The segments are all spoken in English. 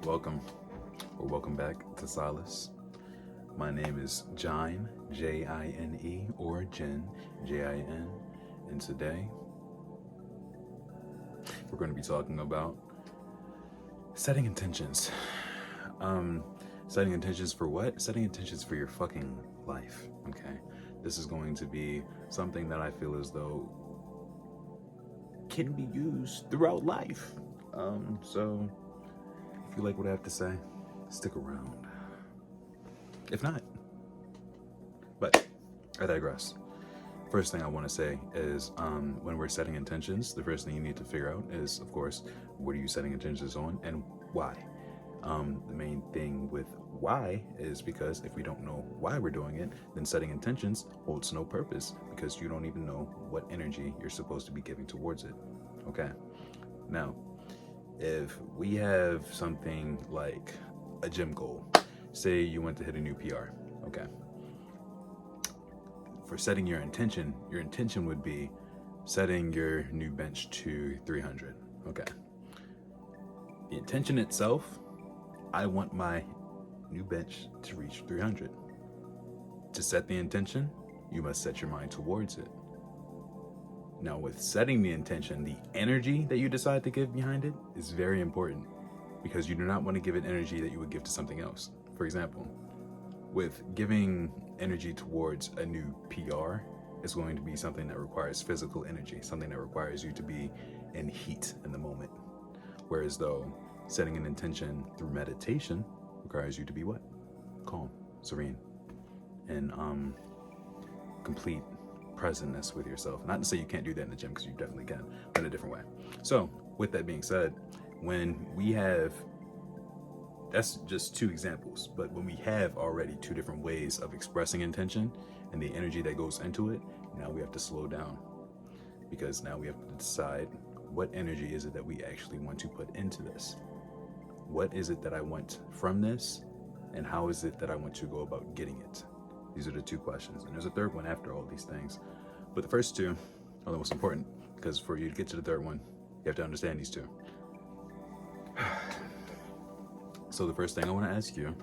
Welcome or welcome back to Solace. My name is Jine, Jine, or Jin, Jin, and today we're going to be talking about setting intentions. Setting intentions for what? Setting intentions for your fucking life, okay? This is going to be something that I feel as though can be used throughout life. So if you like what I have to say, stick around. If not, but I digress. First thing I want to say is when we're setting intentions, the first thing you need to figure out is, of course, what are you setting intentions on and why? The main thing with why is because if we don't know why we're doing it, then setting intentions holds no purpose because you don't even know what energy you're supposed to be giving towards it. Okay. Now, if we have something like a gym goal, say you want to hit a new PR, okay. For setting your intention would be setting your new bench to 300, okay. The intention itself, I want my new bench to reach 300. To set the intention, you must set your mind towards it. Now, with setting the intention, the energy that you decide to give behind it is very important because you do not want to give it energy that you would give to something else. For example, with giving energy towards a new PR, it's going to be something that requires physical energy, something that requires you to be in heat in the moment. Whereas though setting an intention through meditation requires you to be what? Calm, serene, and complete presentness with yourself. Not to say you can't do that in the gym, because you definitely can, but in a different way. So with that being said, when we have, that's just two examples, but when we have already two different ways of expressing intention and the energy that goes into it, now we have to slow down, because now we have to decide what energy is it that we actually want to put into this. What is it that I want from this, and how is it that I want to go about getting it? These are the two questions, and there's a third one after all these things. But the first two are the most important, because for you to get to the third one, you have to understand these two. So the first thing I want to ask you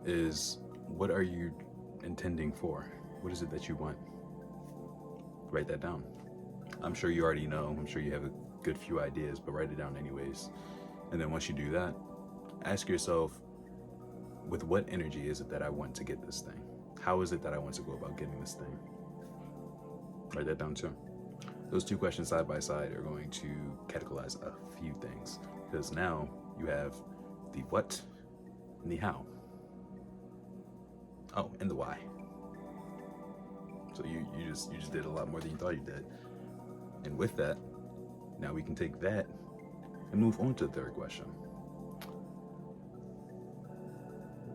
is, what are you intending for? What is it that you want? Write that down. I'm sure you already know. I'm sure you have a good few ideas, but write it down anyways. And then once you do that, ask yourself, with what energy is it that I want to get this thing? How is it that I want to go about getting this thing? Write that down too. Those two questions side by side are going to categorize a few things, because now you have the what and the how. Oh, and the why. So you just did a lot more than you thought you did. And with that, now we can take that and move on to the third question.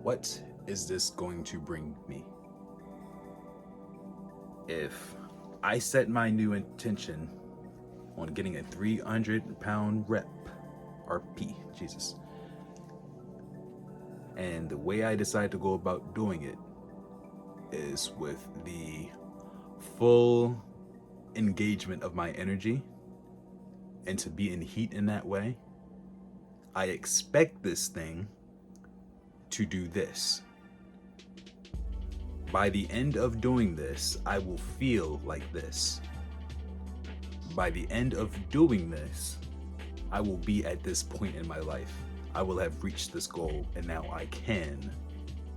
What is this going to bring me? If I set my new intention on getting a 300-pound rep, RP, Jesus, and the way I decide to go about doing it is with the full engagement of my energy and to be in heat in that way, I expect this thing to do this. By the end of doing this, I will feel like this. By the end of doing this, I will be at this point in my life. I will have reached this goal, and now I can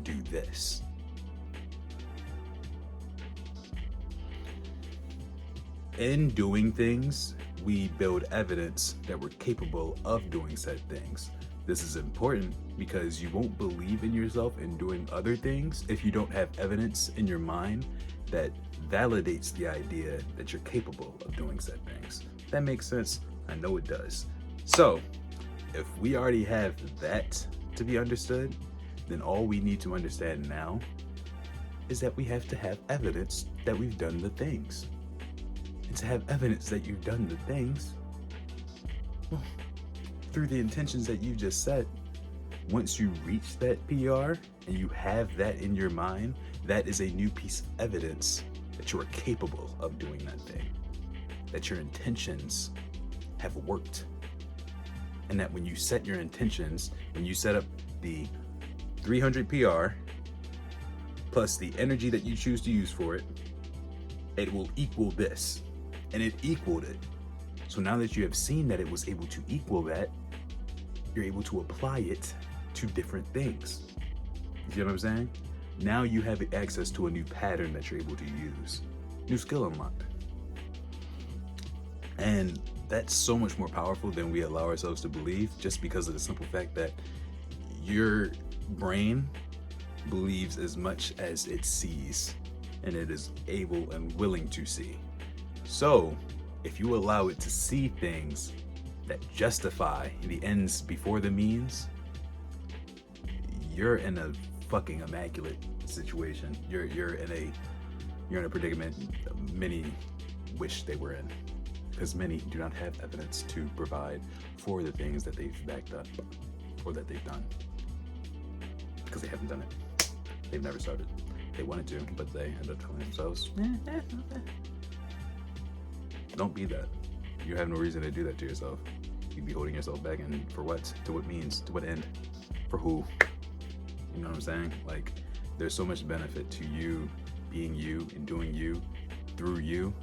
do this. In doing things, we build evidence that we're capable of doing said things. This is important because you won't believe in yourself in doing other things if you don't have evidence in your mind that validates the idea that you're capable of doing said things. That makes sense? I know it does. So, if we already have that to be understood, then all we need to understand now is that we have to have evidence that we've done the things. And to have evidence that you've done the things, well, through the intentions that you just set, once you reach that PR and you have that in your mind, that is a new piece of evidence that you are capable of doing that thing, that your intentions have worked. and that when you set your intentions, when you set up the 300 PR plus the energy that you choose to use for it, it will equal this. And it equaled it. So now that you have seen that it was able to equal that, you're able to apply it to different things. You see what I'm saying? Now you have access to a new pattern that you're able to use. New skill unlocked. And that's so much more powerful than we allow ourselves to believe, just because of the simple fact that your brain believes as much as it sees, and it is able and willing to see. So if you allow it to see things that justify the ends before the means, you're in a fucking immaculate situation. You're in a predicament many wish they were in, because many do not have evidence to provide for the things that they've backed up or that they've done, because they haven't done it. They've never started. They wanted to, but they end up telling themselves, don't be that. You have no reason to do that to yourself. You'd be holding yourself back, and for what? To what means? To what end? For who? You know what I'm saying? Like, there's so much benefit to you being you and doing you through you,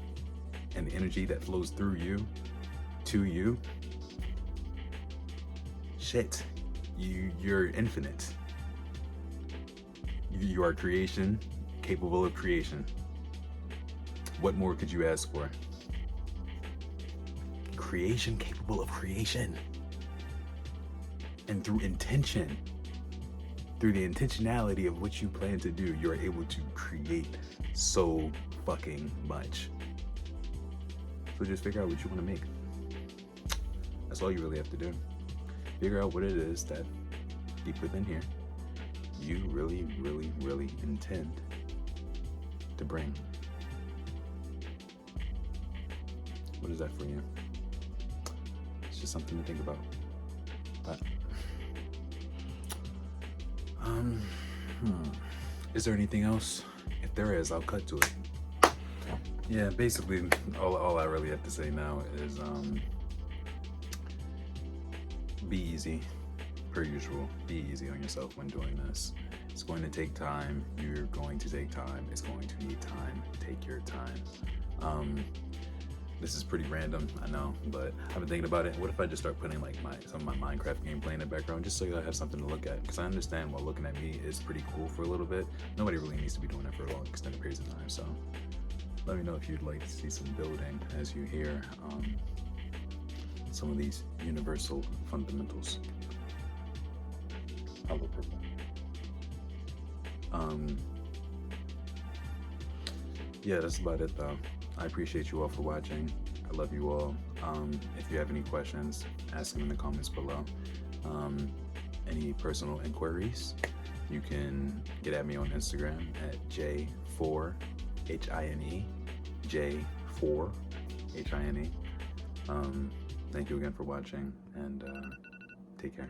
and the energy that flows through you to you. Shit, you're infinite. You are creation, capable of creation. What more could you ask for? Creation capable of creation. And through intention, through the intentionality of what you plan to do, you're able to create so fucking much. So just figure out what you want to make. That's all you really have to do. Figure out what it is that deep within here you really, really, really intend to bring. What is that for you? It's just something to think about. But is there anything else? If there is, I'll cut to it. Yeah, basically all I really have to say now is be easy, per usual. Be easy on yourself when doing this. It's going to take time. You're going to take time. It's going to need time. Take your time. This is pretty random, I know, but I've been thinking about it. What if I just start putting like some of my Minecraft gameplay in the background, just so I have something to look at? Because I understand while looking at me is pretty cool for a little bit. Nobody really needs to be doing it for long extended periods of time. So let me know if you'd like to see some building as you hear some of these universal fundamentals. Hello, purple. Yeah, that's about it though. I appreciate you all for watching. I love you all. If you have any questions, ask them in the comments below. Any personal inquiries, you can get at me on Instagram at J4HINE, J4HINE. Thank you again for watching, and take care.